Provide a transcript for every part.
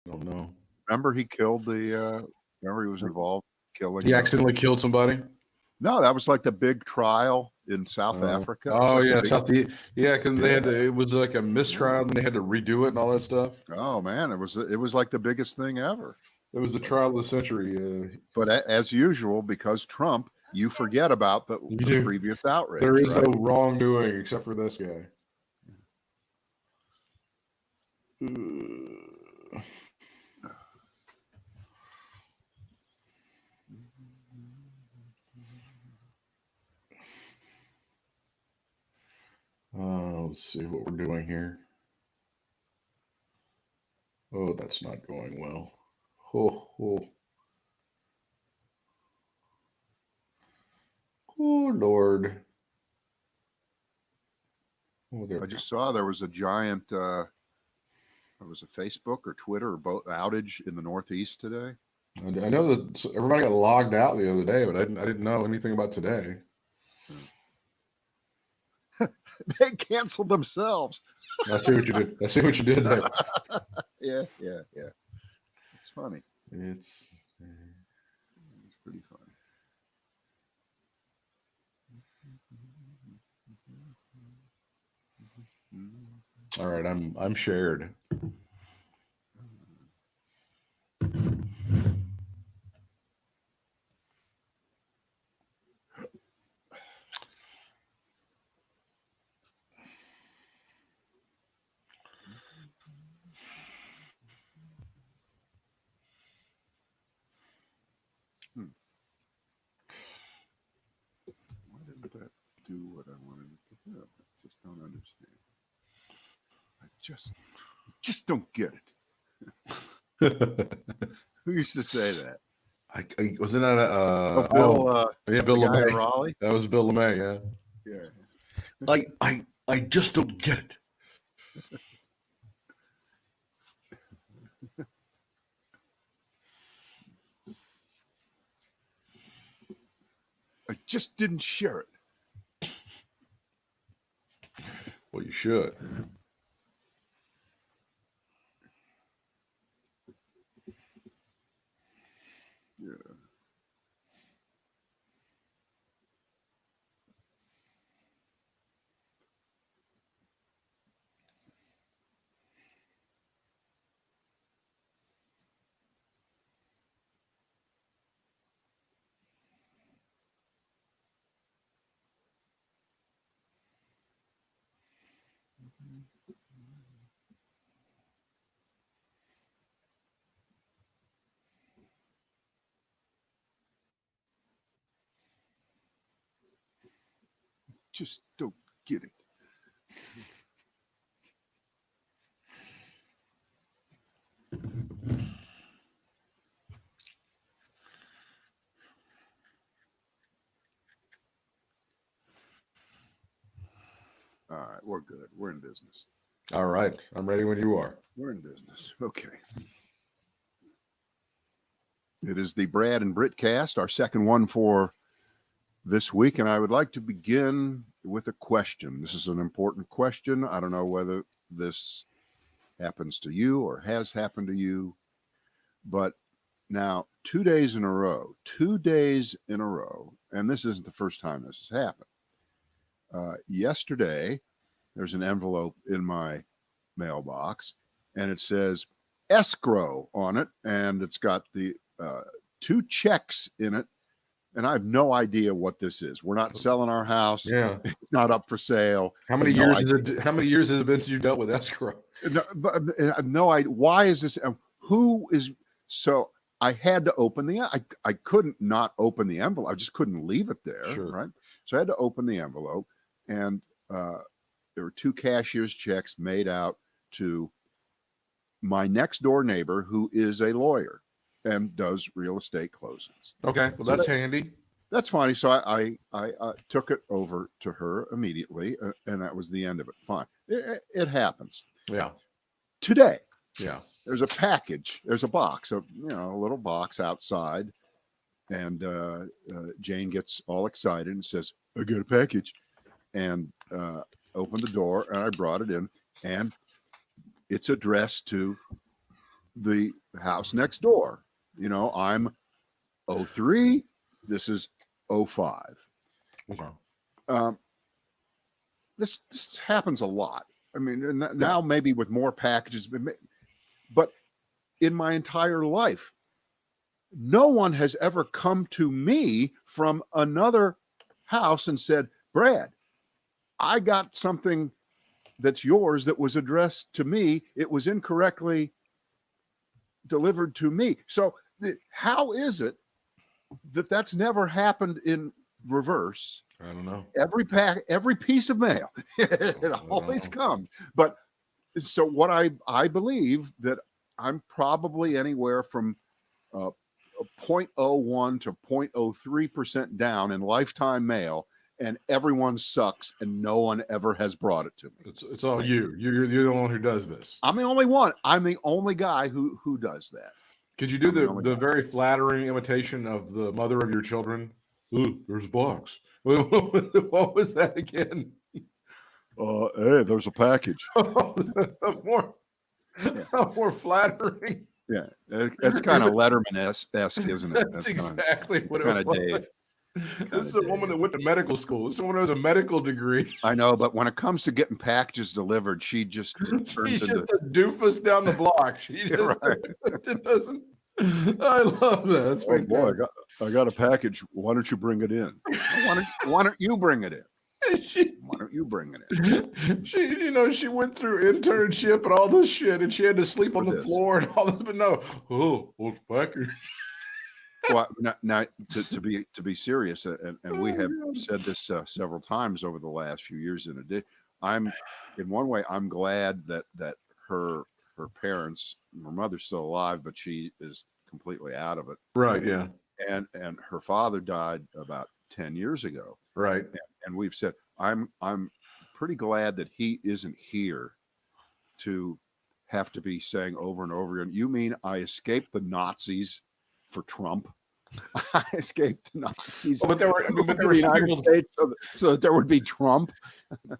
I don't know. Remember he killed the. Remember he was involved in killing. He accidentally killed somebody. No, that was like the big trial in South Africa. Oh Like yeah, big, because they had to. It was like a mistrial, and they had to redo it and all that stuff. Oh man, it was like the biggest thing ever. It was the trial of the century. But as usual, because Trump, you forget about the previous outrage. There is no wrongdoing except for this guy. Let's see what we're doing here. Oh, that's not going well. Oh Lord. Oh, I just saw there was a giant, it was a Facebook or Twitter or both outage in the Northeast today. I know that everybody got logged out the other day, but I didn't know anything about today. They canceled themselves. I see what you did. I see what you did there. Yeah. It's funny. It's pretty funny. All right, I'm shared. Why didn't that do what I wanted it to do? I just don't understand. I just don't get it. Who used to say that? Wasn't that Bill? Bill LeMay. Raleigh. That was Bill LeMay. Yeah. I just don't get it. I just didn't share it. Well, you should. Yeah. Just don't get it. All right, we're good. We're in business. All right, I'm ready when you are. We're in business. Okay. It is the Brad and Britt cast, our second one for this week, and I would like to begin with a question. This is an important question. I don't know whether this happens to you or has happened to you, but now 2 days in a row, and this isn't the first time this has happened. Yesterday, there's an envelope in my mailbox, and it says escrow on it, and it's got the 2 checks in it, and I have no idea what this is. We're not selling our house. Yeah, it's not up for sale. How many years has it been since you dealt with escrow? No, but I have no idea. Why is this? Who is? So I had to open I couldn't not open the envelope. I just couldn't leave it there. Sure. Right. So I had to open the envelope, and there were 2 cashier's checks made out to my next door neighbor, who is a lawyer and does real estate closings. Okay, well, that's handy. That's funny. So I took it over to her immediately, and that was the end of it. Fine. It happens. Yeah. Today. Yeah. There's a package. There's a box, a little box outside, and Jane gets all excited and says, "I got a package," and opened the door, and I brought it in, and it's addressed to the house next door. I'm 03. This is 05. Okay. This happens a lot. I mean, now maybe with more packages, but in my entire life, no one has ever come to me from another house and said, Brad, I got something that's yours that was addressed to me. It was incorrectly delivered to me. So how is it that that's never happened in reverse? I don't know. Every piece of mail, it always comes. But so what I believe that I'm probably anywhere from 0.01 to 0.03% down in lifetime mail, and everyone sucks, and no one ever has brought it to me. It's all you. You're the one who does this. I'm the only one. I'm the only guy who does that. Could you do the very flattering imitation of the mother of your children? Ooh, there's a box. What was that again? Hey, there's a package. More flattering. Yeah, it's kind of Letterman-esque, isn't it? That's exactly what it was. Dave. This is a woman that went to medical school. This is a woman who has a medical degree. I know, but when it comes to getting packages delivered, she just turns into the doofus down the block. She just it doesn't. I love that. That's boy, I got a package. Why don't you bring it in? Why don't you bring it in? Why don't you bring it in? She went through internship and all this shit, and she had to sleep on the floor and all this. But no, what's package? Well, now to be serious, and we have said this several times over the last few years. I'm in one way, I'm glad that her parents, her mother's still alive, but she is completely out of it. Right. Yeah. And her father died about 10 years ago. Right. And we've said, I'm pretty glad that he isn't here to have to be saying over and over again, you mean I escaped the Nazis for Trump? I escaped the Nazis. But there were the United States so that there would be Trump.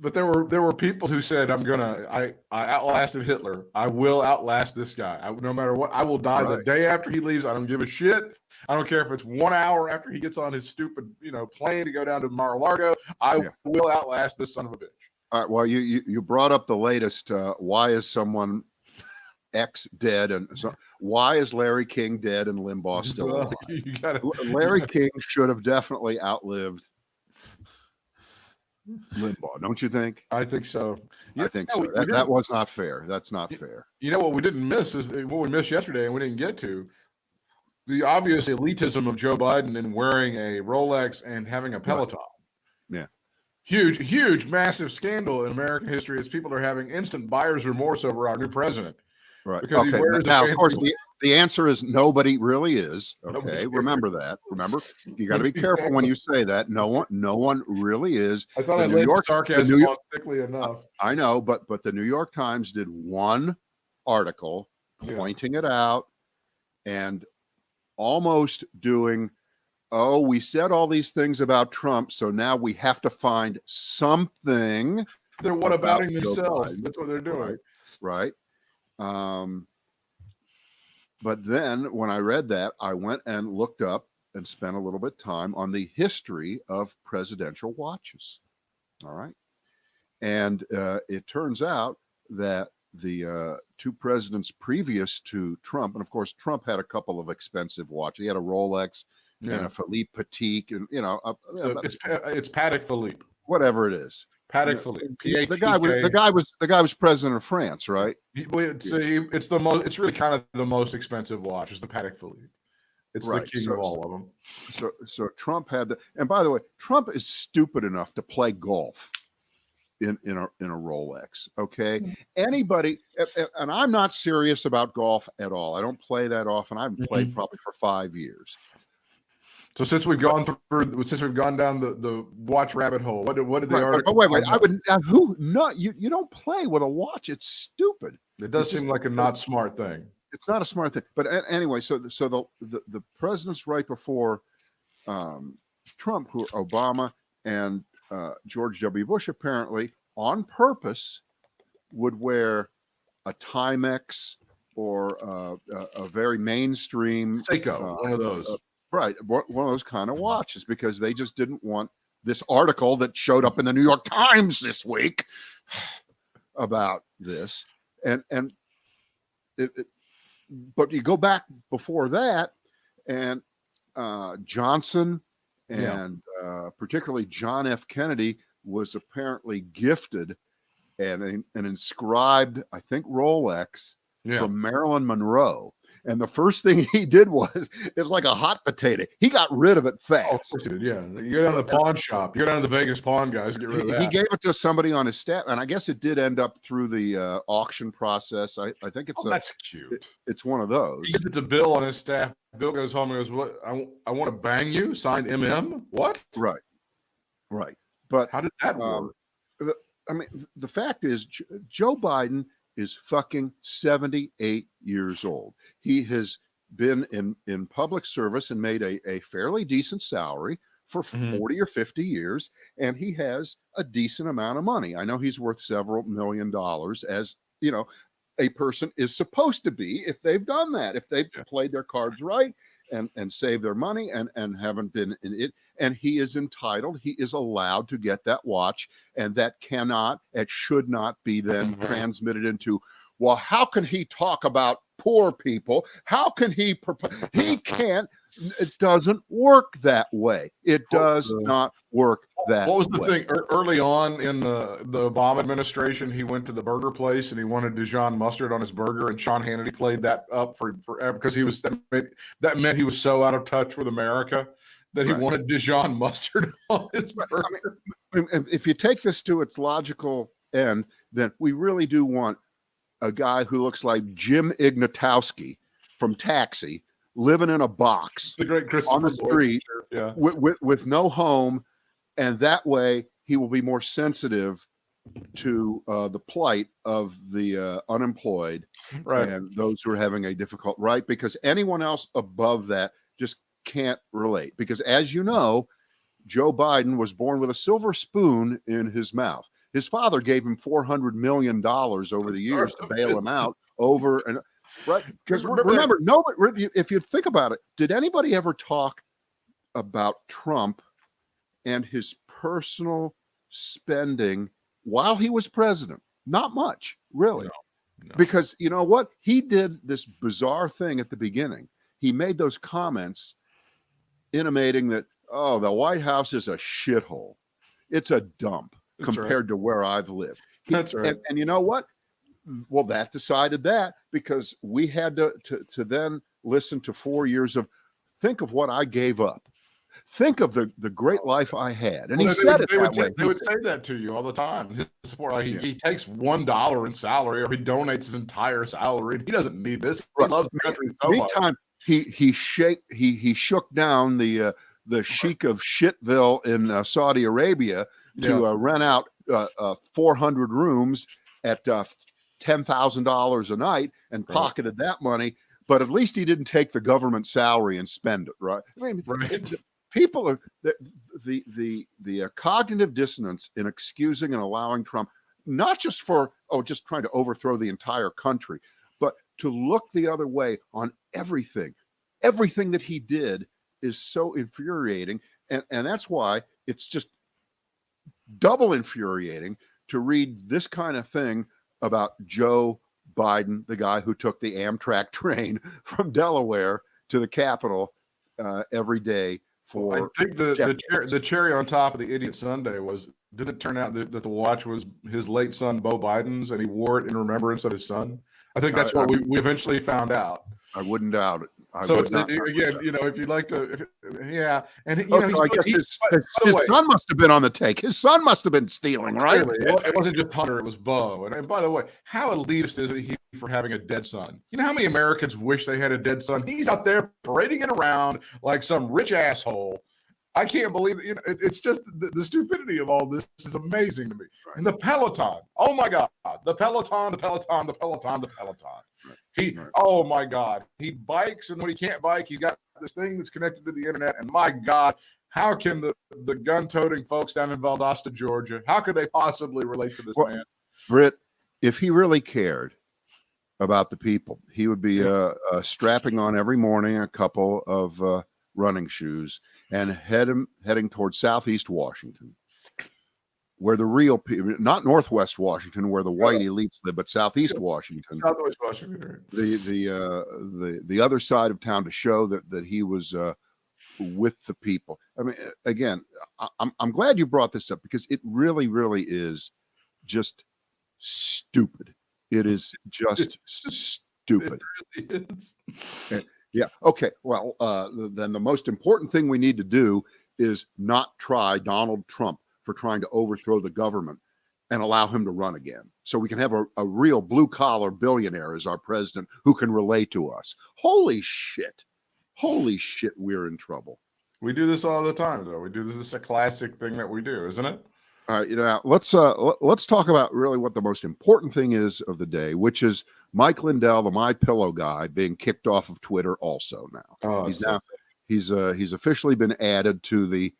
But there were people who said, I outlasted Hitler. I will outlast this guy. No matter what, I will die the day after he leaves. I don't give a shit. I don't care if it's 1 hour after he gets on his stupid, plane to go down to Mar-a-Lago. I will outlast this son of a bitch. All right. Well, you brought up the latest. Why is someone X dead, and so why is Larry King dead and Limbaugh still alive? Larry King should have definitely outlived Limbaugh, don't you think? I think so. I think so. That was not fair. That's not fair. What we didn't miss is what we missed yesterday, and we didn't get to the obvious elitism of Joe Biden in wearing a Rolex and having a Peloton. Yeah. Huge, massive scandal in American history as people are having instant buyer's remorse over our new president. Right. Because he wears now, of course, the answer is nobody really is. Okay. Remember that. Remember, you got to be careful when you say that. No one really is. I thought I laid sarcasm on thickly enough. I know, but the New York Times did one article pointing it out and almost doing, we said all these things about Trump, so now we have to find something. They're whatabouting themselves. That's what they're doing. Right. But then when I read that, I went and looked up and spent a little bit of time on the history of presidential watches. All right. And it turns out that the two presidents previous to Trump, and of course, Trump had a couple of expensive watches. He had a Rolex and a Philippe Patek, and it's Patek Philippe, whatever it is. Patek Philippe. The guy was president of France, right? It's really kind of the most expensive watch. Is the Patek Philippe. It's the king of all of them. So Trump had and by the way, Trump is stupid enough to play golf in a Rolex. Okay, anybody, and I'm not serious about golf at all. I don't play that often. I haven't played probably for 5 years. So since we've gone down the watch rabbit hole, what did the article? Wait! I would you don't play with a watch. It's stupid. It does seem like a not smart thing. It's not a smart thing. But anyway, so the presidents right before Trump, who Obama and George W. Bush, apparently on purpose would wear a Timex a very mainstream Seiko, one of those. Right, one of those kind of watches, because they just didn't want this article that showed up in the New York Times this week about this. And but you go back before that, and Johnson and particularly John F. Kennedy was apparently gifted an inscribed, I think, Rolex from Marilyn Monroe. And the first thing he did was, it was like a hot potato. He got rid of it fast. Oh, of course he did, yeah. You go down to the pawn shop. You go down to the Vegas pawn guys, get rid of that. He gave it to somebody on his staff, and I guess it did end up through the auction process. I think it's that's cute. It's one of those. He gives it to Bill on his staff. Bill goes home and goes, "What? I want to bang you." Signed MM. What? Right. But how did that work? I mean, the fact is, Joe Biden is fucking 78 years old. He has been in public service and made a fairly decent salary for 40 or 50 years, and he has a decent amount of money. I know he's worth several $1 million, as you know, a person is supposed to be if they've done that, if they've played their cards right and saved their money and haven't been in it. And he is entitled, he is allowed to get that watch, and that should not be then transmitted into, well, how can he talk about poor people? How can he can't. It doesn't work that way. It does not work that way. What was the thing early on in the Obama administration? He went to the burger place and he wanted Dijon mustard on his burger, and Sean Hannity played that up forever because that meant he was so out of touch with America that he wanted Dijon mustard on his burger. I mean, if you take this to its logical end, then we really do want a guy who looks like Jim Ignatowski from Taxi, living in a box the great on the street with no home, and that way he will be more sensitive to the plight of the unemployed and those who are having a difficult because anyone else above that just can't relate. Because as you know, Joe Biden was born with a silver spoon in his mouth. His father gave him $400 million over the years to bail him out over and because remember, nobody, if you think about it, did anybody ever talk about Trump and his personal spending while he was president? Not much, really. No. Because you know what? He did this bizarre thing at the beginning. He made those comments intimating that, oh, the White House is a shithole. It's a dump compared to where I've lived. That's right. And you know what? Well, that decided that because we had to then listen to 4 years of, think of what I gave up. Think of the great life I had. And he said it that way. They would say that to you all the time. His support, he takes $1 in salary, or he donates his entire salary. He doesn't need this. He loves the country so much. Meantime, he shook down the Sheikh of Shitville in Saudi Arabia to rent out 400 rooms at $10,000 a night and pocketed that money. But at least he didn't take the government salary and spend it. Right? I mean, people are the cognitive dissonance in excusing and allowing Trump, not just for just trying to overthrow the entire country, but to look the other way on everything. Everything that he did is so infuriating, and that's why it's just double infuriating to read this kind of thing about Joe Biden, the guy who took the Amtrak train from Delaware to the Capitol every day. I think the cherry on top of the idiot Sunday was, did it turn out that the watch was his late son, Beau Biden's, and he wore it in remembrance of his son? I think that's what we eventually found out. I wouldn't doubt it. Again, if you'd like to, and I guess his son must have been on the take. His son must have been stealing, right? Well, it wasn't just Hunter; it was Beau. And by the way, how elitist is he for having a dead son? You know how many Americans wish they had a dead son? He's out there parading it around like some rich asshole. I can't believe it. It's just the stupidity of all this is amazing to me. Right. And the Peloton, oh my God, the Peloton. Oh my God, he bikes, and when he can't bike, he's got this thing that's connected to the internet. And my God, how can the gun-toting folks down in Valdosta, Georgia, how could they possibly relate to this man? Britt, if he really cared, about the people. He would be strapping on every morning a couple of running shoes and heading towards Southeast Washington, where the real people, not Northwest Washington, where the white elites live, but Southeast Washington, Southwest Washington, the other side of town, to show that he was with the people. I mean, again, I'm glad you brought this up, because it really, really is just stupid. It is just stupid. It really is. Yeah. Okay. Well, then the most important thing we need to do is not try Donald Trump for trying to overthrow the government and allow him to run again. So we can have a real blue collar billionaire as our president who can relate to us. Holy shit. We're in trouble. We do this all the time, though. This is a classic thing that we do, isn't it? All right, let's talk about really what the most important thing is of the day, which is Mike Lindell, the My Pillow guy, being kicked off of Twitter also now. Oh, he's officially been added to the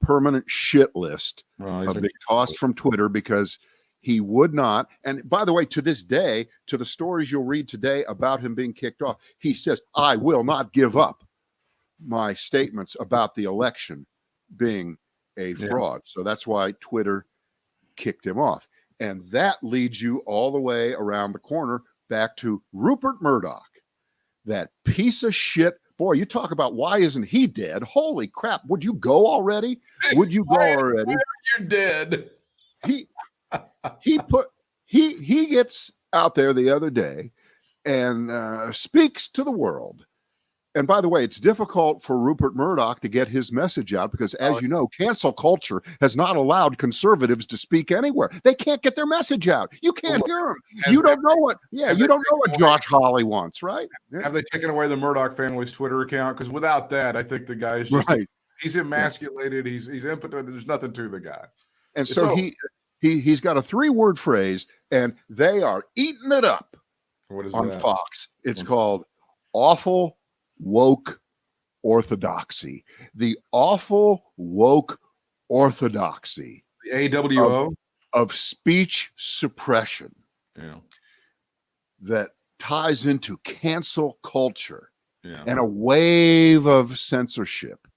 permanent shit list of being tossed from Twitter because he would not. And by the way, to this day, to the stories you'll read today about him being kicked off, he says, "I will not give up my statements about the election being a fraud." So that's why Twitter kicked him off. And that leads you all the way around the corner back to Rupert Murdoch, that piece of shit. Boy, you talk about why isn't he dead? Holy crap. Would you go already? Would you go already? You're dead. He gets out there the other day and speaks to the world. And by the way, it's difficult for Rupert Murdoch to get his message out because, as you know, cancel culture has not allowed conservatives to speak anywhere. They can't get their message out. You can't hear them. You don't know what Josh Hawley wants, right? Yeah. Have they taken away the Murdoch family's Twitter account? Because without that, I think the guy is just he's emasculated. He's impotent. There's nothing to the guy. And so he's got a 3-word phrase, and they are eating it up. What is on that? Fox? It's called awful woke orthodoxy. The awful woke orthodoxy. The AWO of speech suppression. Yeah. That ties into cancel culture. Yeah. And a wave of censorship.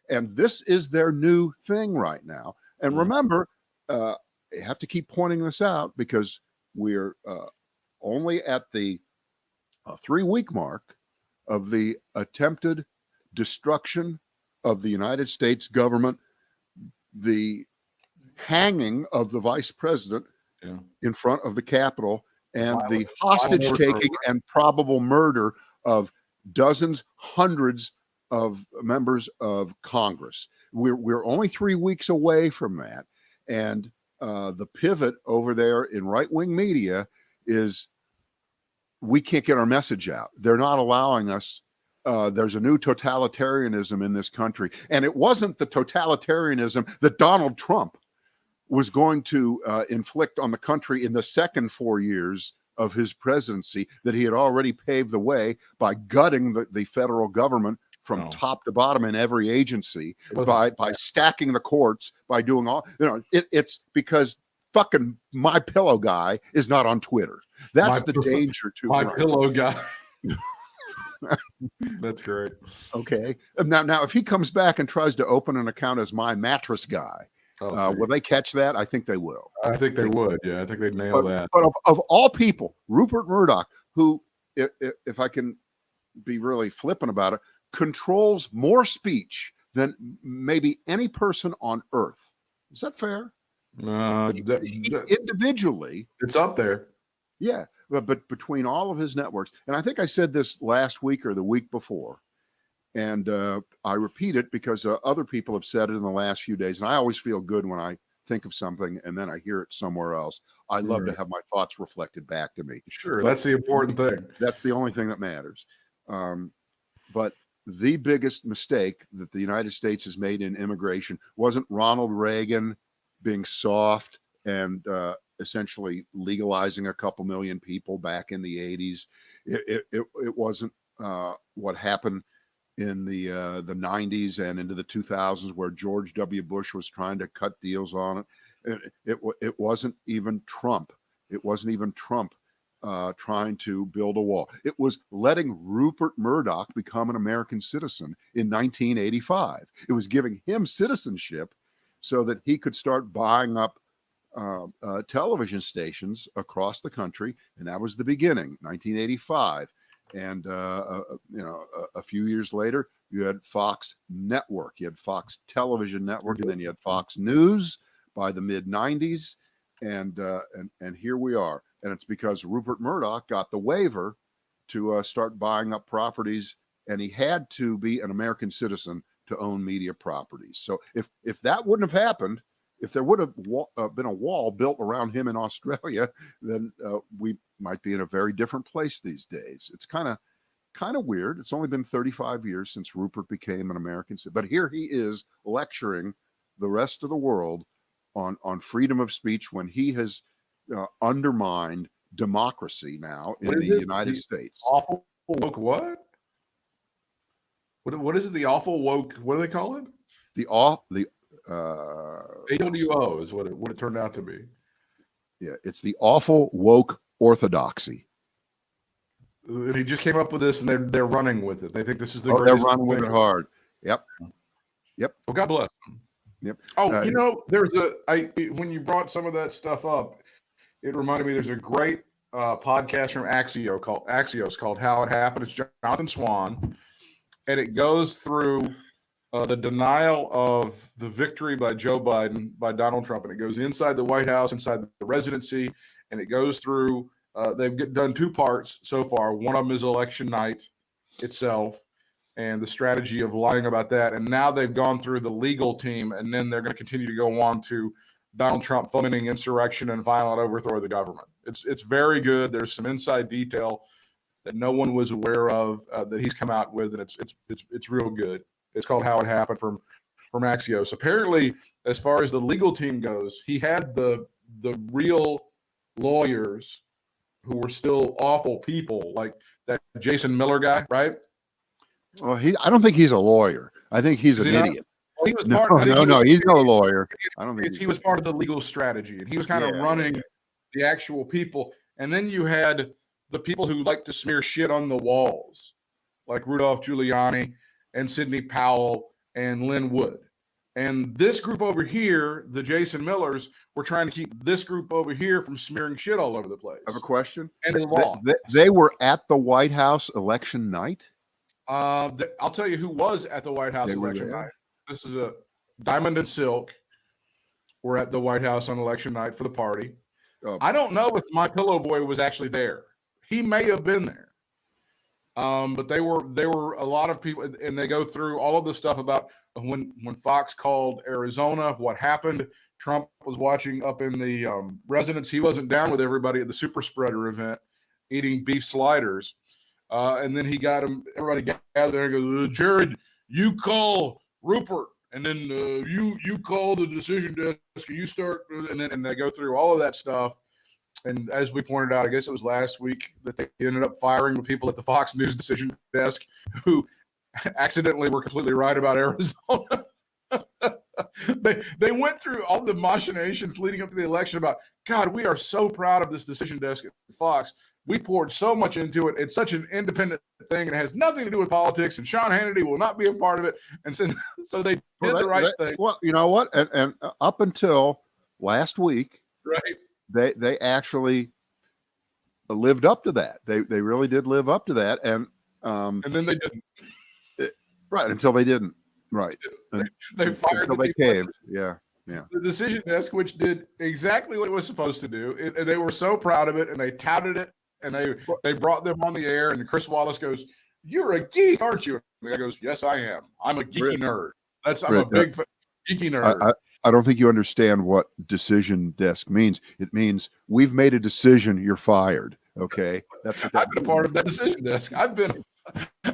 And this is their new thing right now. And remember, I have to keep pointing this out because we're only at the 3-week mark of the attempted destruction of the United States government, the hanging of the vice president in front of the Capitol, and the hostage taking and probable murder of dozens, hundreds of members of Congress. We're only 3 weeks away from that. And the pivot over there in right-wing media is we can't get our message out. They're not allowing us. There's a new totalitarianism in this country. And it wasn't the totalitarianism that Donald Trump was going to inflict on the country in the second 4 years of his presidency, that he had already paved the way by gutting the federal government from top to bottom in every agency, by stacking the courts, by doing all, it's because fucking My Pillow guy is not on Twitter. That's the danger to My Pillow guy. That's great. Okay. Now, if he comes back and tries to open an account as My Mattress Guy, will they catch that? I think they will. I think they would. Yeah, I think they'd nail that. But of all people, Rupert Murdoch, who, if I can be really flippant about it, controls more speech than maybe any person on earth. Is that fair? Individually, it's up there. Yeah, but between all of his networks, and I think I said this last week or the week before, and I repeat it because other people have said it in the last few days, and I always feel good when I think of something and then I hear it somewhere else. I love to have my thoughts reflected back to me. Sure, that's the important thing. That's the only thing that matters. But the biggest mistake that the United States has made in immigration wasn't Ronald Reagan being soft and essentially legalizing a couple million people back in the 80s. It wasn't what happened in the 90s and into the 2000s, where George W. Bush was trying to cut deals on it. It wasn't even Trump. It wasn't even Trump trying to build a wall. It was letting Rupert Murdoch become an American citizen in 1985. It was giving him citizenship so that he could start buying up television stations across the country, and that was the beginning, 1985. And a few years later, you had Fox Network, you had Fox Television Network, and then you had Fox News by the mid 90s, and here we are. And it's because Rupert Murdoch got the waiver to start buying up properties, and he had to be an American citizen to own media properties. So if that wouldn't have happened, if there would have been a wall built around him in Australia, then we might be in a very different place these days. It's kind of weird. It's only been 35 years since Rupert became an American citizen, but here he is lecturing the rest of the world on freedom of speech when he has undermined democracy now in the United States. Awful woke what? What is it? The awful woke? What do they call it? AWO is what it turned out to be. Yeah, it's the awful woke orthodoxy. And he just came up with this, and they're running with it. They think this is the greatest. They're running with it hard. Yep. Well, God bless them. Yep. Oh, when you brought some of that stuff up, it reminded me. There's a great podcast from Axios called "How It Happened." It's Jonathan Swan, and it goes through the denial of the victory by Joe Biden, by Donald Trump, and it goes inside the White House, inside the residency, and it goes through. They've done two parts so far. One of them is election night itself and the strategy of lying about that. And now they've gone through the legal team, and then they're going to continue to go on to Donald Trump fomenting insurrection and violent overthrow of the government. It's very good. There's some inside detail that no one was aware of that he's come out with, and it's real good. It's called How It Happened from Axios. Apparently, as far as the legal team goes, he had the real lawyers who were still awful people, like that Jason Miller guy, right? Well, I don't think he's a lawyer. I think he's an idiot. Well, he was he's no lawyer. I don't think he was part of the legal strategy, and he was kind of running the actual people. And then you had the people who like to smear shit on the walls, like Rudolph Giuliani and Sidney Powell and Lynn Wood. And this group over here, the Jason Millers, were trying to keep this group over here from smearing shit all over the place. I have a question. And the law. They were at the White House election night? I'll tell you who was at the White House election night. This is a Diamond and Silk. Were at the White House on election night for the party. I don't know if My Pillow Boy was actually there. He may have been there. But they were a lot of people, and they go through all of the stuff about when Fox called Arizona, what happened. Trump was watching up in the residence. He wasn't down with everybody at the super spreader event eating beef sliders. And then he got everybody gathered there and goes, Jared, you call Rupert, and then you call the decision desk, and you start, and they go through all of that stuff. And as we pointed out, I guess it was last week that they ended up firing the people at the Fox News decision desk who accidentally were completely right about Arizona. They went through all the machinations leading up to the election about, God, we are so proud of this decision desk at Fox. We poured so much into it. It's such an independent thing, and it has nothing to do with politics, and Sean Hannity will not be a part of it. And so they did the right thing. Well, you know what? And up until last week, right, they actually lived up to that. They really did live up to that. And then they didn't. Right, until they didn't. Right. They fired until they caved. Yeah. The decision desk, which did exactly what it was supposed to do. They were so proud of it, and they touted it, and they brought them on the air. And Chris Wallace goes, "You're a geek, aren't you?" And the guy goes, "Yes, I am. I'm a geeky nerd. I'm a big geeky nerd." I don't think you understand what decision desk means. It means we've made a decision. You're fired. Okay, that's what I've been a part of that decision desk. I've been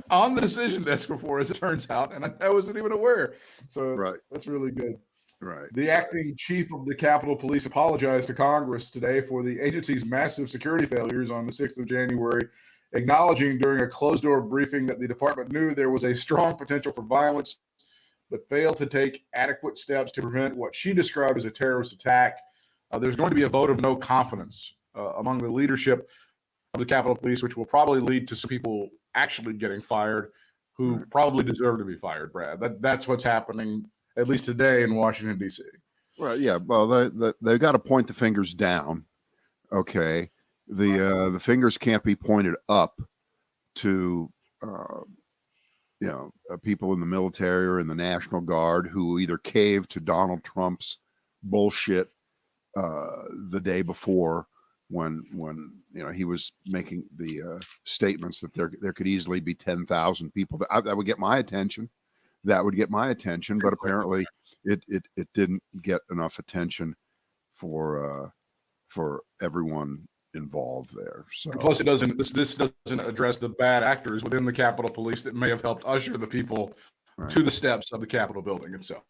on the decision desk before, as it turns out, and I wasn't even aware. So that's really good. Right. The acting chief of the Capitol Police apologized to Congress today for the agency's massive security failures on the 6th of January, acknowledging during a closed-door briefing that the department knew there was a strong potential for violence, but failed to take adequate steps to prevent what she described as a terrorist attack. There's going to be a vote of no confidence among the leadership the Capitol Police, which will probably lead to some people actually getting fired who probably deserve to be fired, Brad. That's what's happening, at least today in Washington, D.C. Well, yeah. Well, they've got to point the fingers down. Okay. The fingers can't be pointed up to, people in the military or in the National Guard who either caved to Donald Trump's bullshit the day before when he was making the statements that there could easily be 10,000 people. That would get my attention. But apparently it didn't get enough attention for everyone involved there. So plus, this doesn't address the bad actors within the Capitol Police that may have helped usher the people to the steps of the Capitol building itself,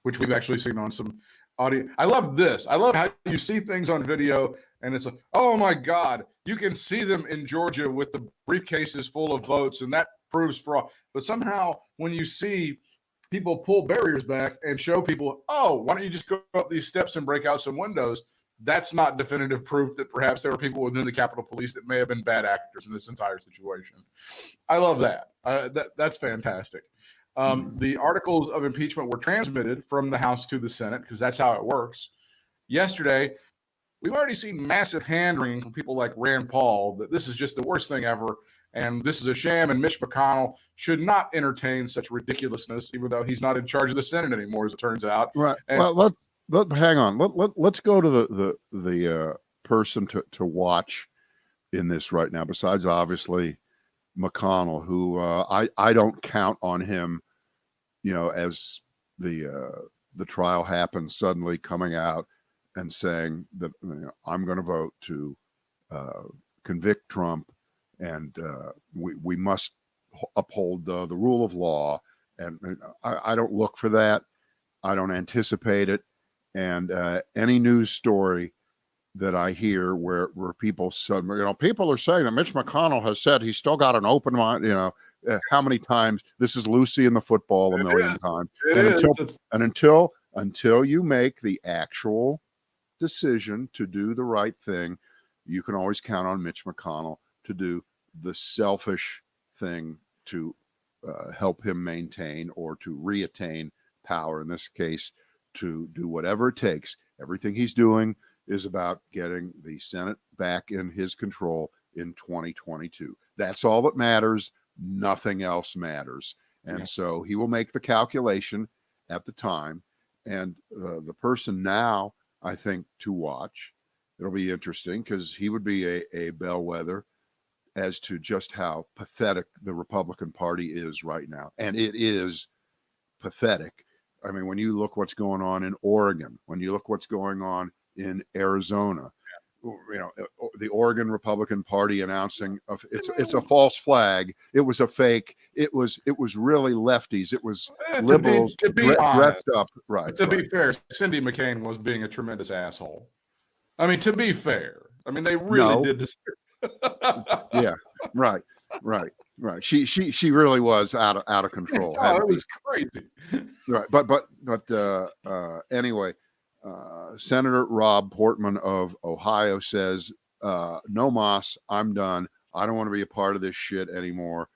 which we've actually seen on some audio. I love this. I love how you see things on video and it's like, oh my God, you can see them in Georgia with the briefcases full of votes, and that proves fraud. But somehow when you see people pull barriers back and show people, oh, why don't you just go up these steps and break out some windows? That's not definitive proof that perhaps there were people within the Capitol Police that may have been bad actors in this entire situation. I love that. That's fantastic. The articles of impeachment were transmitted from the House to the Senate because that's how it works. Yesterday, we've already seen massive hand-wringing from people like Rand Paul that this is just the worst thing ever, and this is a sham, and Mitch McConnell should not entertain such ridiculousness, even though he's not in charge of the Senate anymore, as it turns out. Right. And, well, hang on. Let's go to the person to watch in this right now. Besides, obviously, McConnell, who I don't count on him, as the trial happens, suddenly coming out and saying that I'm going to vote to convict Trump, and we must uphold the rule of law. And I don't look for that. I don't anticipate it. And any news story that I hear where people said, people are saying that Mitch McConnell has said he's still got an open mind, how many times this is Lucy in the football a million times. Until you make the actual decision to do the right thing, you can always count on Mitch McConnell to do the selfish thing to help him maintain or to reattain power. In this case, to do whatever it takes. Everything he's doing is about getting the Senate back in his control in 2022. That's all that matters. Nothing else matters. And so he will make the calculation at the time. And the person now, I think, to watch, it'll be interesting because he would be a bellwether as to just how pathetic the Republican Party is right now. And it is pathetic. I mean, when you look what's going on in Oregon, when you look what's going on in Arizona, the Oregon Republican Party announcing it's a false flag. It was a fake. It was really lefties. It was liberals to be dressed honest, up. Right. To be fair, Cindy McCain was being a tremendous asshole. I mean, to be fair, they really did this. Yeah. Right. She really was out of control. Oh, it was crazy. Right. But anyway. Senator Rob Portman of Ohio says, no mas, I'm done. I don't want to be a part of this shit anymore.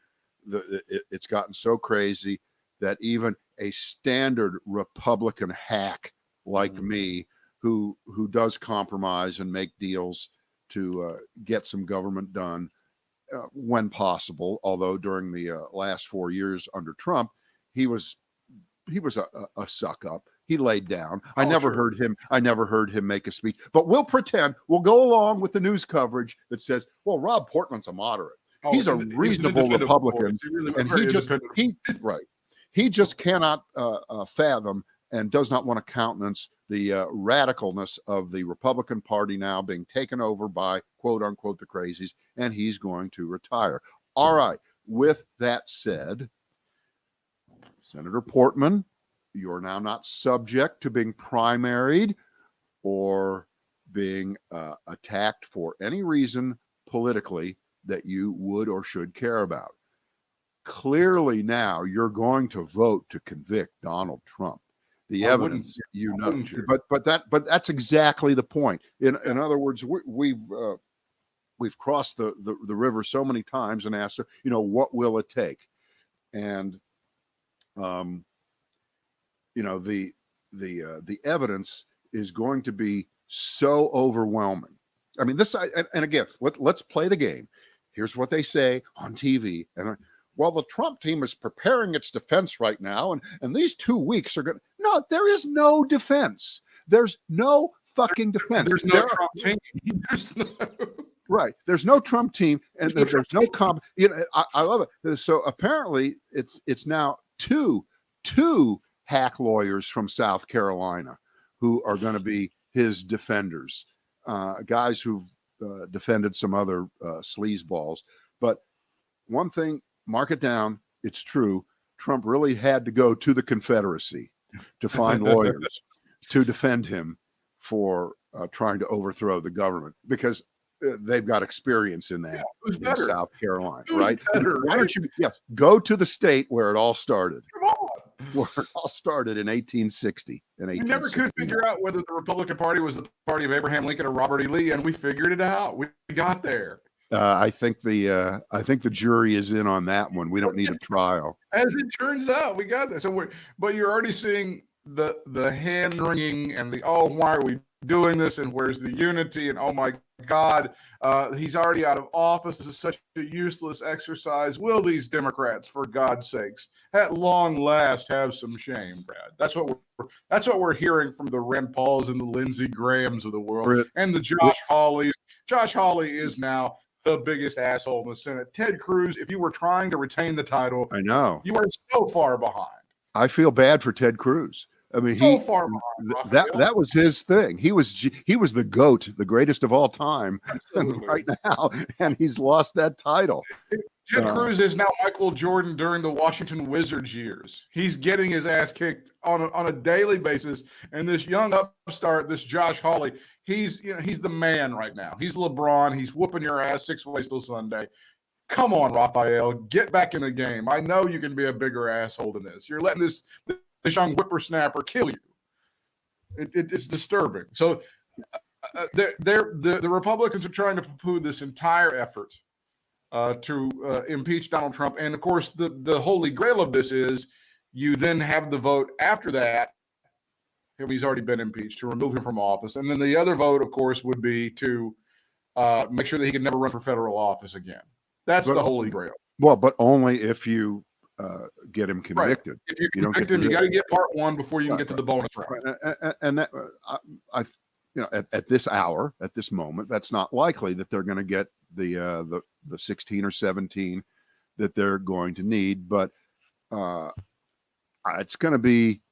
It's gotten so crazy that even a standard Republican hack like me, who does compromise and make deals to get some government done when possible, although during the last 4 years under Trump, he was a suck up. He laid down. I never heard him make a speech, but we'll go along with the news coverage that says, well, Rob Portman's a moderate. He's a reasonable Republican. And he just cannot fathom and does not want to countenance the radicalness of the Republican Party now being taken over by quote unquote the crazies. And he's going to retire. All right. With that said, Senator Portman, you're now not subject to being primaried or being attacked for any reason politically that you would or should care about. Clearly now you're going to vote to convict Donald Trump. The evidence, but that's exactly the point. In other words, we've we've crossed the river so many times and asked her, what will it take? And, the evidence is going to be so overwhelming. I mean, and again, let's play the game. Here's what they say on TV. And well, the Trump team is preparing its defense right now. And these 2 weeks are going no, there is no defense. There's no fucking defense. There's no Trump team. There's no... Right. There's no Trump team, and there's no I love it. So apparently it's now two hack lawyers from South Carolina who are going to be his defenders, guys who've defended some other sleazeballs. But one thing, mark it down, it's true. Trump really had to go to the Confederacy to find lawyers to defend him for trying to overthrow the government, because they've got experience in that in South Carolina, right? Why don't you go to the state where it all started? Come on. Where it all started in 1860. We never could figure out whether the Republican Party was the party of Abraham Lincoln or Robert E. Lee, and we figured it out. We got there. I think the jury is in on that one. We don't need a trial. As it turns out, we got this. But you're already seeing the hand wringing and why are we doing this, and where's the unity, and oh my God, he's already out of office. This is such a useless exercise. Will these Democrats, for God's sakes, at long last have some shame, Brad? That's what we're hearing from the Rand Pauls and the Lindsey Grahams of the world, Britt, and the Josh Hawleys. Josh Hawley is now the biggest asshole in the Senate. Ted Cruz, if you were trying to retain the title, I know you are so far behind. I feel bad for Ted Cruz. I mean, far behind, that was his thing. He was the GOAT, the greatest of all time, right now, and he's lost that title. Ted Cruz is now Michael Jordan during the Washington Wizards years. He's getting his ass kicked on a daily basis, and this young upstart, this Josh Hawley, he's the man right now. He's LeBron. He's whooping your ass 6 ways till Sunday. Come on, Raphael, get back in the game. I know you can be a bigger asshole than this. You're letting this young whippersnapper kill you. It's disturbing. So the Republicans are trying to poo-poo this entire effort to impeach Donald Trump. And, of course, the holy grail of this is you then have the vote after that. He's already been impeached, to remove him from office. And then the other vote, of course, would be to make sure that he can never run for federal office again. That's the holy grail. Well, but only if you get him convicted. Right. If you convict him, you got to get part one before you can get to the bonus round. Right. And that at this hour, at this moment, that's not likely that they're going to get the 16 or 17 that they're going to need. But it's going to be,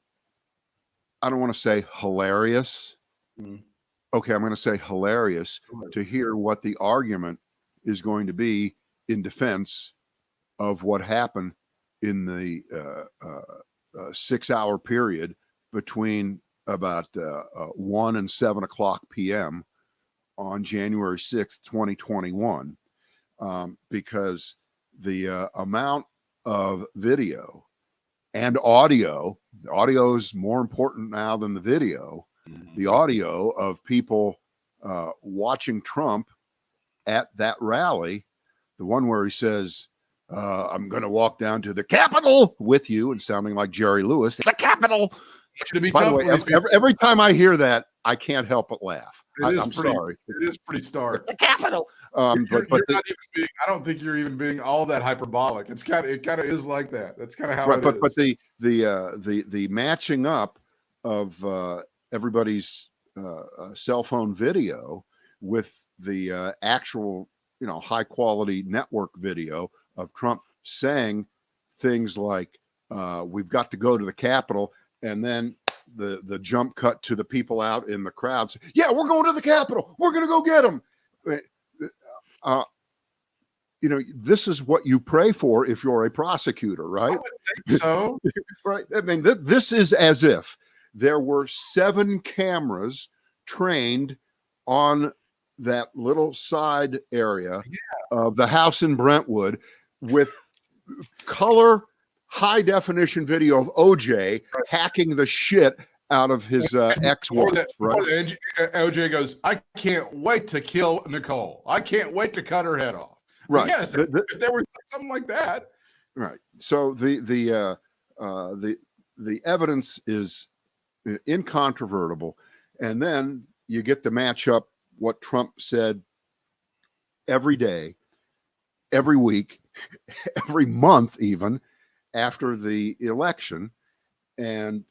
I don't want to say hilarious. Okay, I'm going to say hilarious to hear what the argument is going to be in defense of what happened in the 6 hour period between about 1 and 7 o'clock p.m. on January 6th, 2021, because the amount of video and audio is more important now than the video. The audio of people watching Trump at that rally, the one where he says, I'm going to walk down to the Capitol with you, and sounding like Jerry Lewis. It's the Capitol. By the way, every time I hear that, I can't help but laugh. I'm sorry. It is pretty stark. It's the Capitol. I don't think you're even being all that hyperbolic. It kind of is like that. That's kind of how it is. But the matching up of everybody's cell phone video with the actual, high quality network video of Trump saying things like, we've got to go to the Capitol, and then the jump cut to the people out in the crowd. Yeah, we're going to the Capitol. We're going to go get them. This is what you pray for if you're a prosecutor, right? I would think so. Right. I mean, this is as if there were 7 cameras trained on that little side area of the house in Brentwood with color high definition video of OJ hacking the shit out of his ex-wife, right? OJ goes, I can't wait to kill Nicole. I can't wait to cut her head off. Right. Yes, if there was something like that. Right. So the evidence is incontrovertible, and then you get to match up what Trump said every day, every week, every month, even after the election, and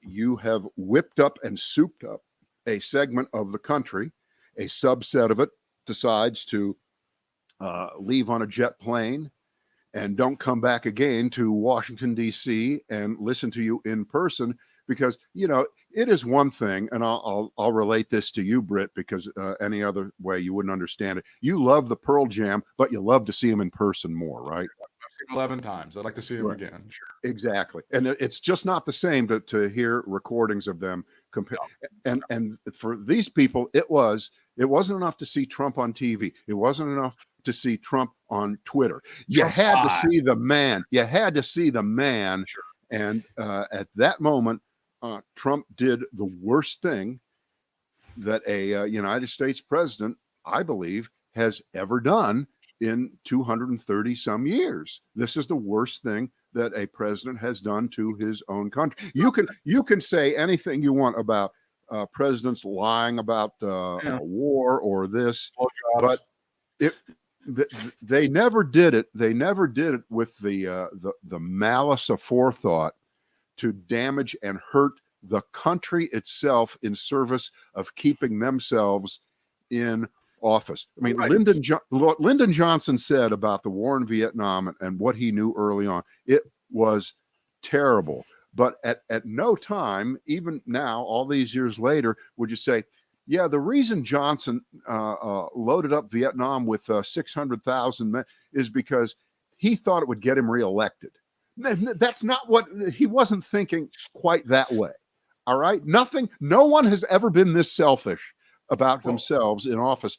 you have whipped up and souped up a segment of the country. A subset of it decides to leave on a jet plane and don't come back again to Washington, D.C. and listen to you in person, because, you know, it is one thing, and I'll relate this to you, Britt, because any other way you wouldn't understand it. You love the Pearl Jam, but you love to see them in person more, right? I've seen 11 times. I'd like to see them again. Sure. Exactly. And it's just not the same to hear recordings of them compare. No. And for these people, it wasn't enough to see Trump on TV. It wasn't enough to see Trump on Twitter. You had to see the man. You had to see the man. Sure. And at that moment, Trump did the worst thing that a United States president, I believe, has ever done in 230 some years. This is the worst thing that a president has done to his own country. You can say anything you want about presidents lying about a war or this, but they never did it. They never did it with the malice aforethought to damage and hurt the country itself in service of keeping themselves in office. I mean, right. Lyndon Johnson said about the war in Vietnam and what he knew early on, it was terrible. But at no time, even now, all these years later, would you say, yeah, the reason Johnson loaded up Vietnam with 600,000 men is because he thought it would get him reelected. That's not what he wasn't thinking quite that way. All right. No one has ever been this selfish about themselves in office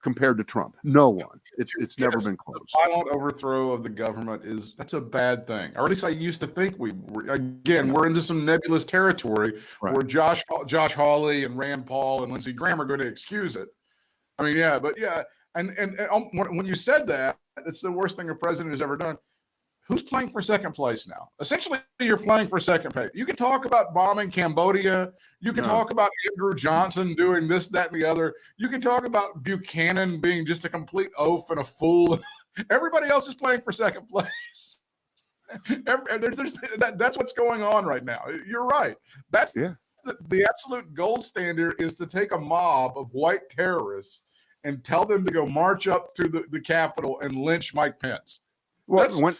compared to Trump. No one. It's never been close. The violent overthrow of the government that's a bad thing. Or at least I used to think we're into some nebulous territory where Josh Hawley and Rand Paul and Lindsey Graham are going to excuse it. I mean, yeah, but yeah. And when you said that, it's the worst thing a president has ever done. Who's playing for second place now? Essentially, you're playing for second place. You can talk about bombing Cambodia. You can talk about Andrew Johnson doing this, that, and the other. You can talk about Buchanan being just a complete oaf and a fool. Everybody else is playing for second place. That's what's going on right now. You're right. That's the absolute gold standard is to take a mob of white terrorists and tell them to go march up to the Capitol and lynch Mike Pence. Well,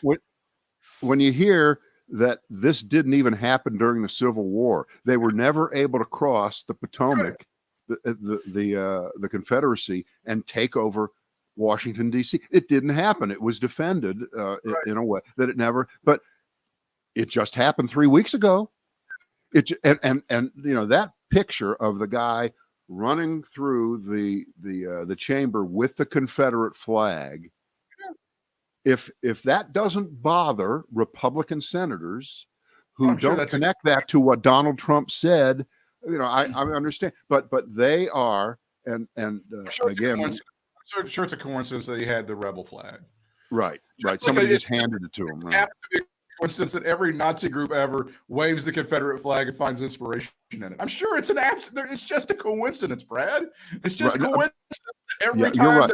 when you hear that this didn't even happen during the Civil War, they were never able to cross the Potomac, the Confederacy, and take over Washington, D.C. It didn't happen. It was defended in a way that it never, but it just happened 3 weeks ago. And you know, that picture of the guy running through the chamber with the Confederate flag. If that doesn't bother Republican senators who don't connect that to what Donald Trump said, you know, I understand, but they are, and again, I'm sure it's a coincidence that he had the rebel flag. Right. Somebody just handed it to him. It happens to be a coincidence that every Nazi group ever waves the Confederate flag and finds inspiration in it. I'm sure it's it's just a coincidence, Brad. It's just coincidence every time. You're right.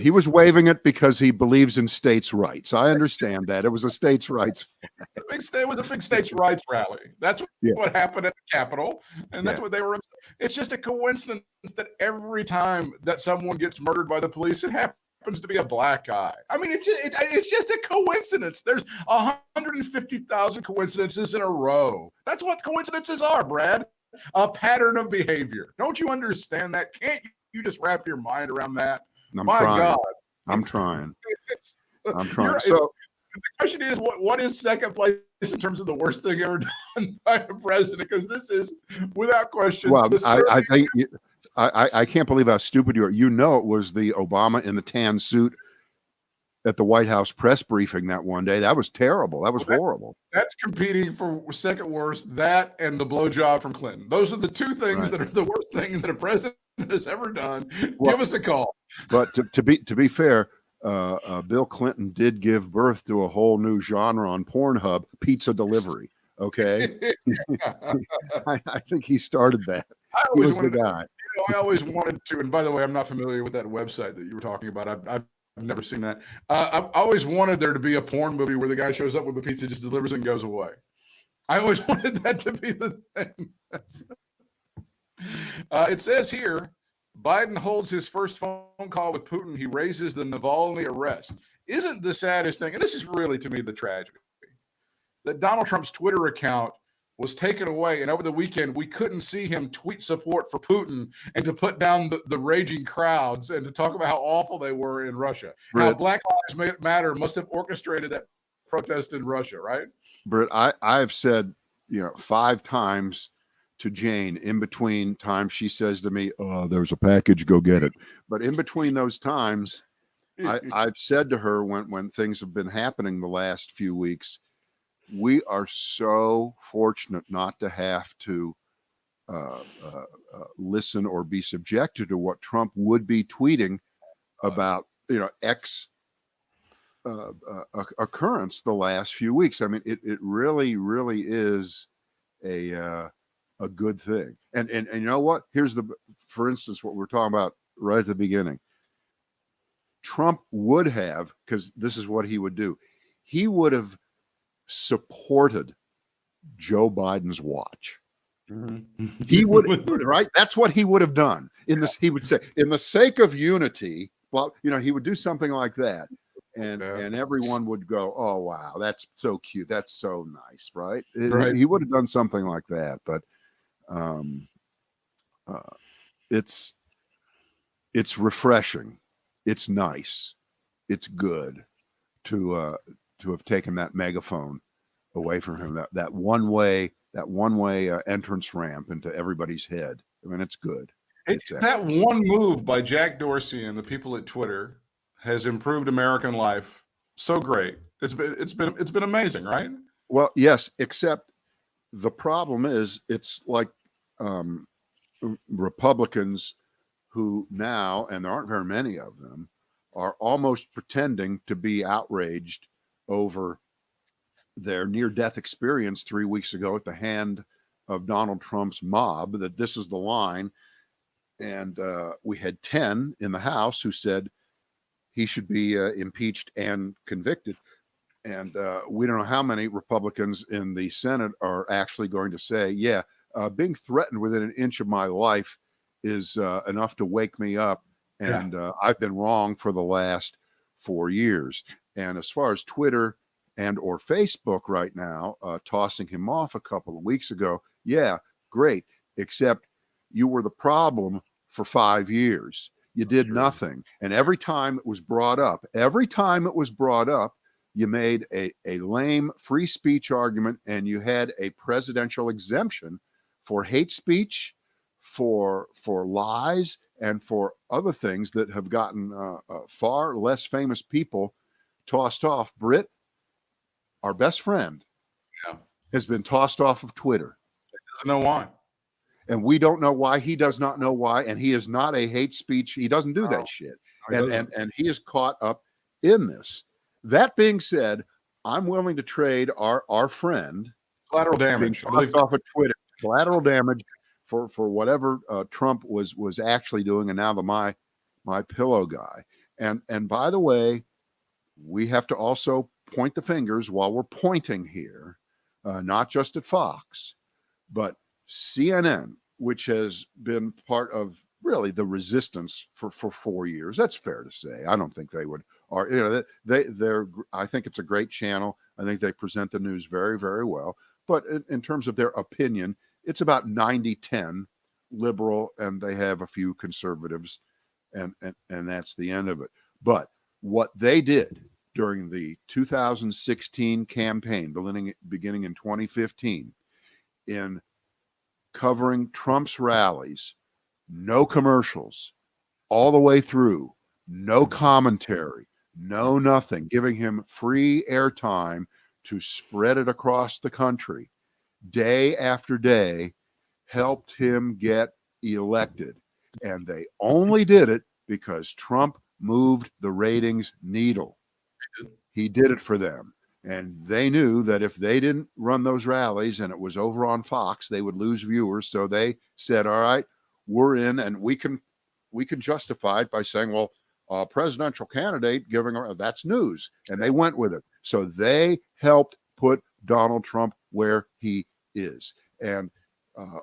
He was waving it because he believes in states' rights. I understand that. It was a states' rights. It was a big states' rights rally. That's what happened at the Capitol, and that's what they were. It's just a coincidence that every time that someone gets murdered by the police, it happens to be a black guy. I mean, it's just a coincidence. There's 150,000 coincidences in a row. That's what coincidences are, Brad. A pattern of behavior. Don't you understand that? Can't you just wrap your mind around that? God. I'm trying. I'm trying. So the question is, what is second place in terms of the worst thing ever done by a president? Because this is, without question. Well, I think I can't believe how stupid you are. You know, it was the Obama in the tan suit at the White House press briefing that one day. That was terrible. That was horrible. That's competing for second worst. That and the blowjob from Clinton. Those are the two things that are the worst thing that a president has ever done. Well, give us a call. But to be fair, Bill Clinton did give birth to a whole new genre on Pornhub, pizza delivery. Okay, I think he started that. He was the guy. I always wanted to, and by the way, I'm not familiar with that website that you were talking about. I've never seen that. I always wanted there to be a porn movie where the guy shows up with the pizza, just delivers and goes away. I always wanted that to be the thing. It says here, Biden holds his first phone call with Putin. He raises the Navalny arrest. Isn't the saddest thing, and this is really, to me, the tragedy, that Donald Trump's Twitter account was taken away, and over the weekend, we couldn't see him tweet support for Putin and to put down the raging crowds and to talk about how awful they were in Russia. Britt, how Black Lives Matter must have orchestrated that protest in Russia, right? Britt, I've said, 5 times to Jane, in between times she says to me, "Oh, there's a package, go get it." But in between those times, I've said to her when things have been happening the last few weeks, we are so fortunate not to have to listen or be subjected to what Trump would be tweeting about, X occurrence the last few weeks. I mean, it really, really is a good thing. And you know what? For instance, what we're talking about right at the beginning. Trump would have, because this is what he would do. He would have supported Joe Biden's watch. Mm-hmm. He would, right? That's what he would have done. He would say, in the sake of unity, well, he would do something like that. And everyone would go, "Oh, wow, that's so cute. That's so nice," right? He would have done something like that. But it's refreshing. It's nice. It's good to have taken that megaphone away from him. That one way entrance ramp into everybody's head. I mean, it's good. That one move by Jack Dorsey and the people at Twitter has improved American life so great. It's been amazing, right? Well, yes, except the problem is it's like Republicans who now, and there aren't very many of them, are almost pretending to be outraged over their near-death experience 3 weeks ago at the hand of Donald Trump's mob, that this is the line. And we had 10 in the House who said he should be impeached and convicted. And we don't know how many Republicans in the Senate are actually going to say, being threatened within an inch of my life is enough to wake me up. And I've been wrong for the last 4 years. And as far as Twitter and or Facebook right now, tossing him off a couple of weeks ago, great, except you were the problem for 5 years. You did nothing. And every time it was brought up, you made a lame free speech argument, and you had a presidential exemption for hate speech, for lies, and for other things that have gotten far less famous people tossed off. Britt, our best friend, has been tossed off of Twitter. He doesn't know why. And we don't know why. He does not know why. And he is not a hate speech. He doesn't do that shit. And he is caught up in this. That being said, I'm willing to trade our friend collateral damage off of Twitter, collateral damage for whatever Trump was actually doing, and now my pillow guy. And by the way, we have to also point the fingers while we're pointing here, not just at Fox, but CNN, which has been part of really the resistance for 4 years. That's fair to say. I don't think they would. Or they're. I think it's a great channel. I think they present the news very, very well. But in terms of their opinion, it's about 90-10 liberal, and they have a few conservatives, and that's the end of it. But what they did during the 2016 campaign, beginning in 2015, in covering Trump's rallies, no commercials, all the way through, no commentary, no nothing, giving him free airtime to spread it across the country day after day, helped him get elected. And they only did it because Trump moved the ratings needle. He did it for them. And they knew that if they didn't run those rallies and it was over on Fox, they would lose viewers. So they said, all right, we're in, and we can justify it by saying, well, a presidential candidate giving, that's news. And they went with it. So they helped put Donald Trump where he is. And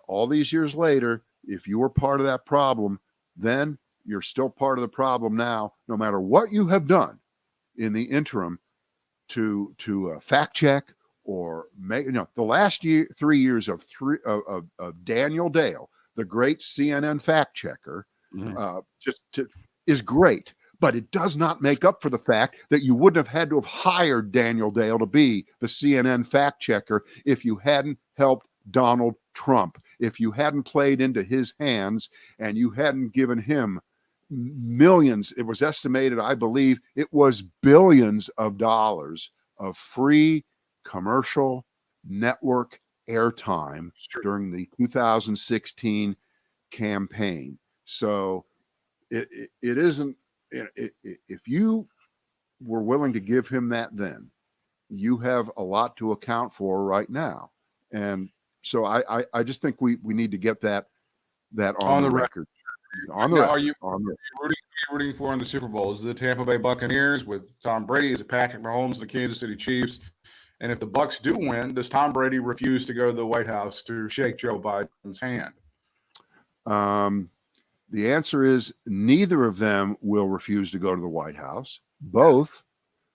all these years later, if you were part of that problem, then you're still part of the problem now, no matter what you have done in the interim to fact check or make, the last 3 years of Daniel Dale, the great CNN fact checker, is great, but it does not make up for the fact that you wouldn't have had to have hired Daniel Dale to be the CNN fact checker if you hadn't helped Donald Trump, if you hadn't played into his hands and you hadn't given him millions. It was estimated, I believe it was billions of dollars of free commercial network airtime during the 2016 campaign. So it isn't, if you were willing to give him that then, you have a lot to account for right now. And so I just think we need to get that on the record. Are you rooting for in the Super Bowl? Is it the Tampa Bay Buccaneers with Tom Brady? Is it Patrick Mahomes, the Kansas City Chiefs? And if the Bucs do win, does Tom Brady refuse to go to the White House to shake Joe Biden's hand? The answer is neither of them will refuse to go to the White House. Both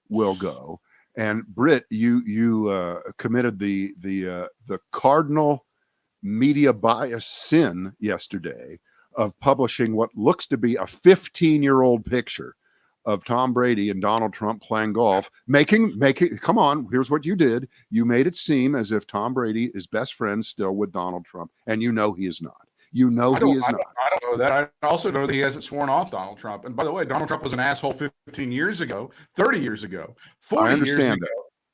will go. And Britt, you committed the cardinal media bias sin yesterday of publishing what looks to be a 15-year-old picture of Tom Brady and Donald Trump playing golf, making come on, here's what you did. You made it seem as if Tom Brady is best friends still with Donald Trump, and he is not. He is not. I don't know that. I also know that he hasn't sworn off Donald Trump. And by the way, Donald Trump was an asshole 15 years ago, 30 years ago, 40 years ago,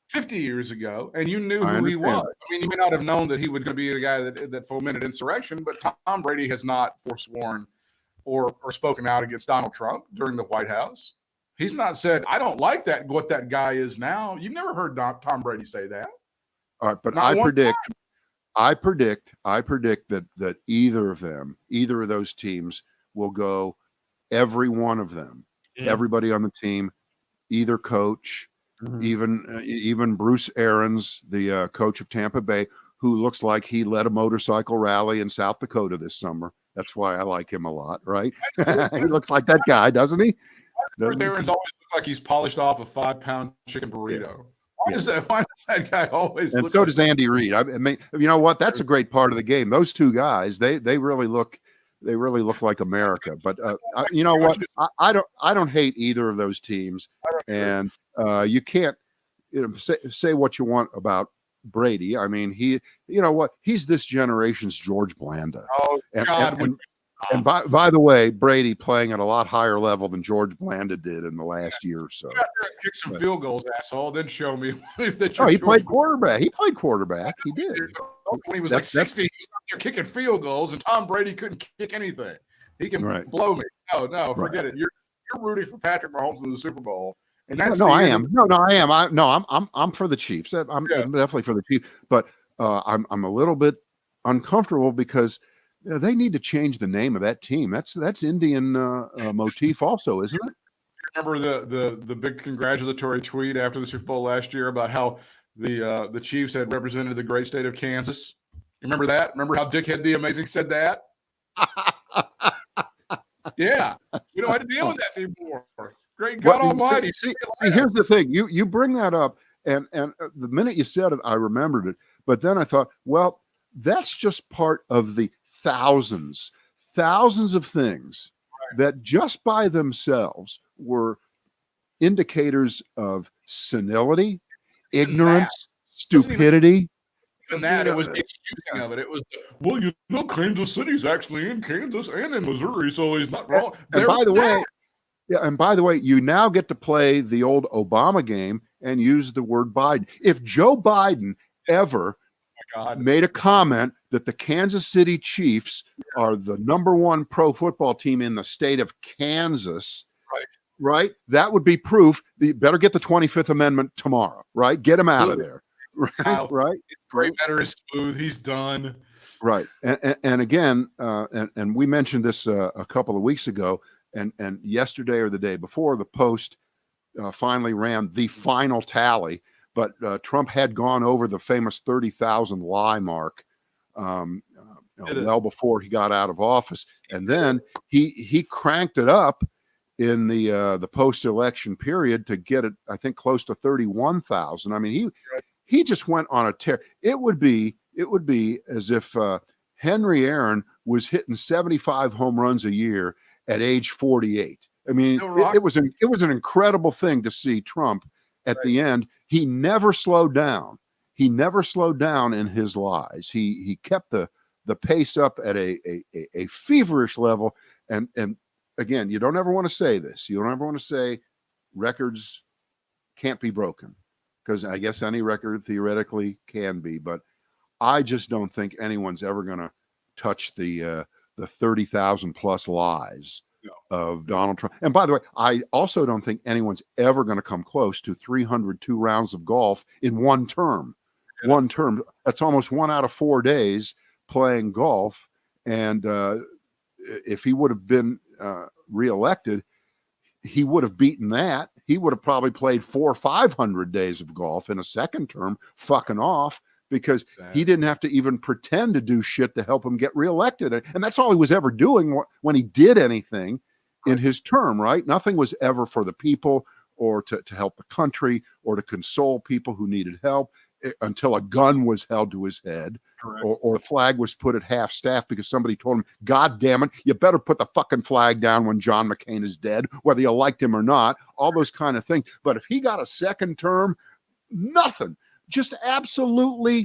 50 years ago, and you knew who he was. I mean, you may not have known that he would be the guy that fomented insurrection, but Tom Brady has not forsworn or spoken out against Donald Trump during the White House. He's not said, I don't like what that guy is now. You've never heard Tom Brady say that. All right, but I predict that either of those teams will go, every one of them, everybody on the team, either coach, even Bruce Arians, the coach of Tampa Bay, who looks like he led a motorcycle rally in South Dakota this summer. That's why I like him a lot, right? He looks like that guy, doesn't he? Bruce Arians always looks like he's polished off a 5-pound chicken burrito. Why does that guy always? And so does Andy Reid. I mean, you know what? That's a great part of the game. Those two guys, they really look like America. But you know what? I don't hate either of those teams. And you can't say what you want about Brady. I mean, he's this generation's George Blanda. Oh God. And by the way, Brady playing at a lot higher level than George Blanda did in the last year or so. Get out there and kick some field goals, asshole. Then show me that he played quarterback. He played quarterback. He did. When he was like 60, he was out there kicking field goals, and Tom Brady couldn't kick anything. He can blow me. No, forget it. You're rooting for Patrick Mahomes in the Super Bowl. And that's I am. I'm for the Chiefs. I'm definitely for the Chiefs. But I'm a little bit uncomfortable because they need to change the name of that team. That's Indian motif also, isn't it? Remember the big congratulatory tweet after the Super Bowl last year about how the Chiefs had represented the great state of Kansas? Remember that? Remember how Dickhead the Amazing said that? Yeah. We don't have to deal with that anymore. Great God Almighty. See, here's the thing. You bring that up, and the minute you said it, I remembered it. But then I thought, well, that's just part of the thousands of things that just by themselves were indicators of senility, ignorance, stupidity. And that it was the excusing of it. It was, Kansas City's actually in Kansas and in Missouri, so he's not wrong. And by the way, Yeah, and by the way, you now get to play the old Obama game and use the word Biden. If Joe Biden ever made a comment that the Kansas City Chiefs are the #1 pro football team in the state of Kansas, right? That would be proof that you better get the 25th Amendment tomorrow, right? Get him out of there, right? Right? Great better is smooth. He's done. Right. And again, and we mentioned this a couple of weeks ago, and yesterday or the day before, the Post finally ran the final tally, but Trump had gone over the famous 30,000 lie mark well before he got out of office, and then he cranked it up in the post-election period to get it, I think, close to 31,000. I mean, he just went on a tear. It would be as if Henry Aaron was hitting 75 home runs a year at age 48. I mean, it was an incredible thing to see Trump at the end. He never slowed down. He never slowed down in his lies. He kept the pace up at a feverish level. And again, you don't ever want to say this. You don't ever want to say records can't be broken, because I guess any record theoretically can be, but I just don't think anyone's ever going to touch the 30,000 plus lies of Donald Trump. And by the way, I also don't think anyone's ever going to come close to 302 rounds of golf in one term. One term. That's almost 1 out of 4 days playing golf. And if he would have been reelected, he would have beaten that. He would have probably played 400 or 500 days of golf in a second term, fucking off, because he didn't have to even pretend to do shit to help him get reelected. And that's all he was ever doing when he did anything in his term, right? Nothing was ever for the people or to help the country or to console people who needed help, until a gun was held to his head, or the flag was put at half staff because somebody told him, God damn it, you better put the fucking flag down when John McCain is dead, whether you liked him or not, all those kind of things. But if he got a second term, nothing, just absolutely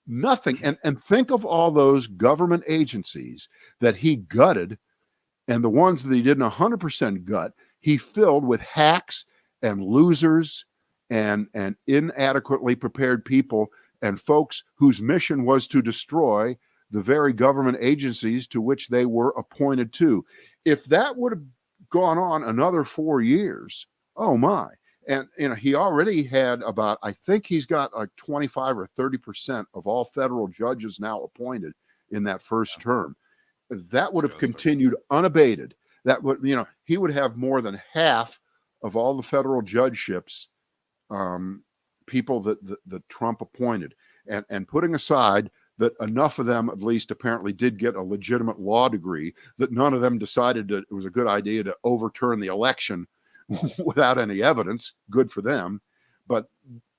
nothing. And think of all those government agencies that he gutted, and the ones that he didn't 100% gut, he filled with hacks and losers and inadequately prepared people and folks whose mission was to destroy the very government agencies to which they were appointed to. If that would have gone on another 4 years, oh my. And he already had about, I think he's got like 25 or 30% of all federal judges now appointed in that first term. That would have continued unabated. That would, he would have more than half of all the federal judgeships, people that Trump appointed, and putting aside that enough of them at least apparently did get a legitimate law degree, that none of them decided that it was a good idea to overturn the election without any evidence. Good for them. But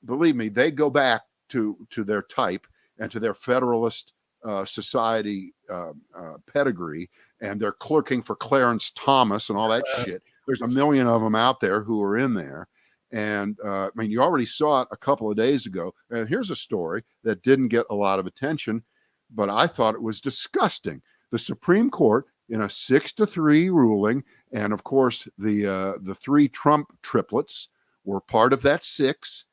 believe me, they go back to their type and to their Federalist Society pedigree, and they're clerking for Clarence Thomas and all that shit. There's a million of them out there who are in there. And I mean, you already saw it a couple of days ago. And here's a story that didn't get a lot of attention, but I thought it was disgusting. The Supreme Court, in a 6-3 ruling, and of course the 3 Trump triplets were part of that 6.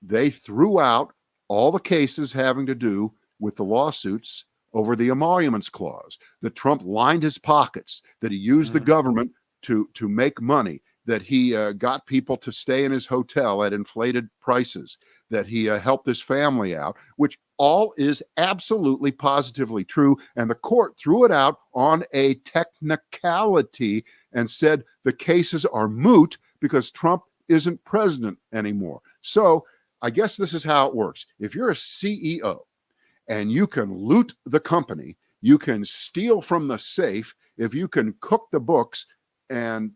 They threw out all the cases having to do with the lawsuits over the emoluments clause, that Trump lined his pockets, that he used the government to make money, that he got people to stay in his hotel at inflated prices, that he helped his family out, which all is absolutely positively true. And the court threw it out on a technicality and said the cases are moot because Trump isn't president anymore. So I guess this is how it works. If you're a CEO and you can loot the company, you can steal from the safe, if you can cook the books and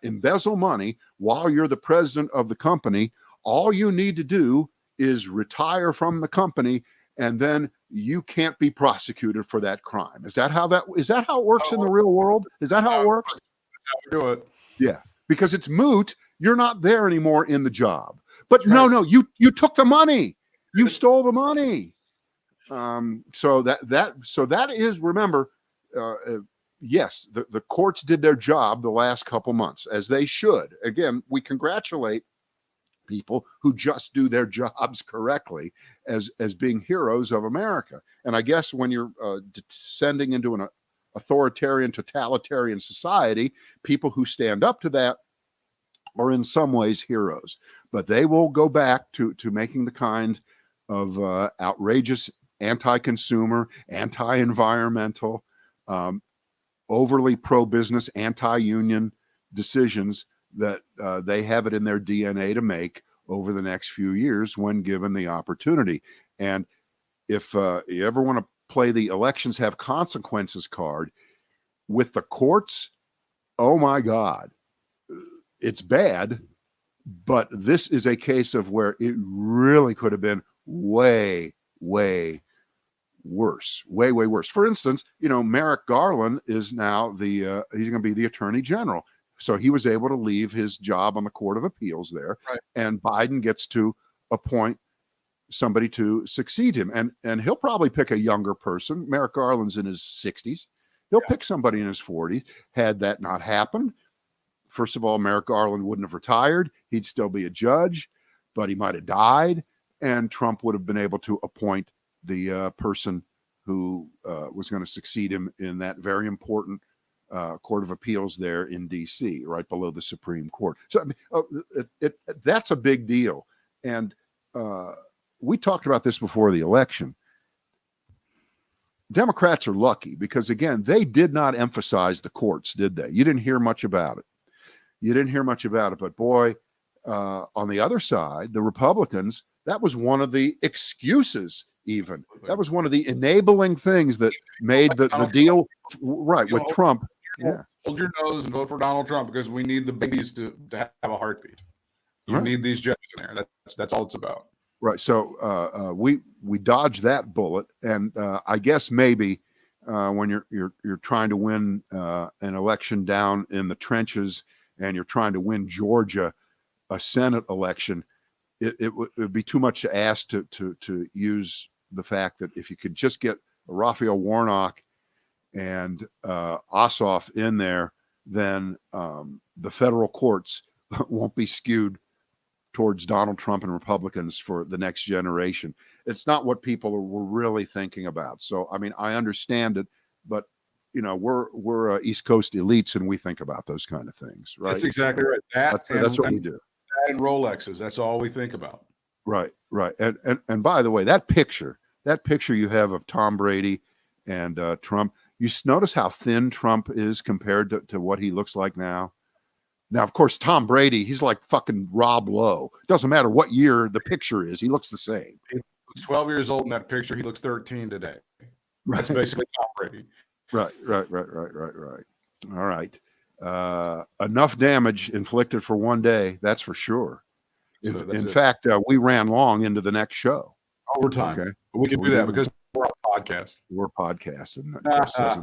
embezzle money while you're the president of the company, all you need to do is retire from the company, and then you can't be prosecuted for that crime. Is that how it works in the real world? Is that how it works? That's how we do it. Yeah, because it's moot. You're not there anymore in the job. But no, you took the money. You stole the money. So that is, remember, yes, the courts did their job the last couple months, as they should. Again, we congratulate people who just do their jobs correctly as being heroes of America. And I guess when you're descending into an authoritarian, totalitarian society, people who stand up to that are in some ways heroes. But they will go back to making the kind of outrageous anti-consumer, anti-environmental, overly pro-business, anti-union decisions that they have it in their DNA to make over the next few years when given the opportunity. And if you ever want to play the elections have consequences card with the courts, oh my God, it's bad. But this is a case of where it really could have been way, way worse, way, way worse. For instance, Merrick Garland is now he's going to be the attorney general. So he was able to leave his job on the Court of Appeals there, right. And Biden gets to appoint somebody to succeed him. And he'll probably pick a younger person. Merrick Garland's in his 60s. He'll pick somebody in his 40s. Had that not happened, first of all, Merrick Garland wouldn't have retired. He'd still be a judge, but he might have died. And Trump would have been able to appoint the person who was going to succeed him in that very important Court of Appeals there in D.C., right below the Supreme Court. So I mean, that's a big deal. And we talked about this before the election. Democrats are lucky because, again, they did not emphasize the courts, did they? You didn't hear much about it. But boy, on the other side, the Republicans, that was one of the excuses even. That was one of the enabling things that made the deal right with Trump. Yeah. Hold your nose and vote for Donald Trump because we need the babies to have a heartbeat. You need these judges in there. That's all it's about. Right. So we dodged that bullet, and I guess maybe when you're trying to win an election down in the trenches, and you're trying to win Georgia, a Senate election, it would be too much to ask to use the fact that if you could just get Raphael Warnock and Ossoff in there, then the federal courts won't be skewed towards Donald Trump and Republicans for the next generation. It's not what people were really thinking about. So, I mean, I understand it, but we're East Coast elites and we think about those kind of things, right? That's exactly right. That's what we do. And Rolexes. That's all we think about. Right. And by the way, that picture you have of Tom Brady and Trump, you notice how thin Trump is compared to what he looks like now. Now, of course, Tom Brady, he's like fucking Rob Lowe. It doesn't matter what year the picture is. He looks the same. He's 12 years old in that picture. He looks 13 today. Right. That's basically Tom Brady. Right. All right. Enough damage inflicted for one day. That's for sure. In fact, we ran long into the next show. Overtime. Okay. But we can do that because we're on a podcast. We're podcasting.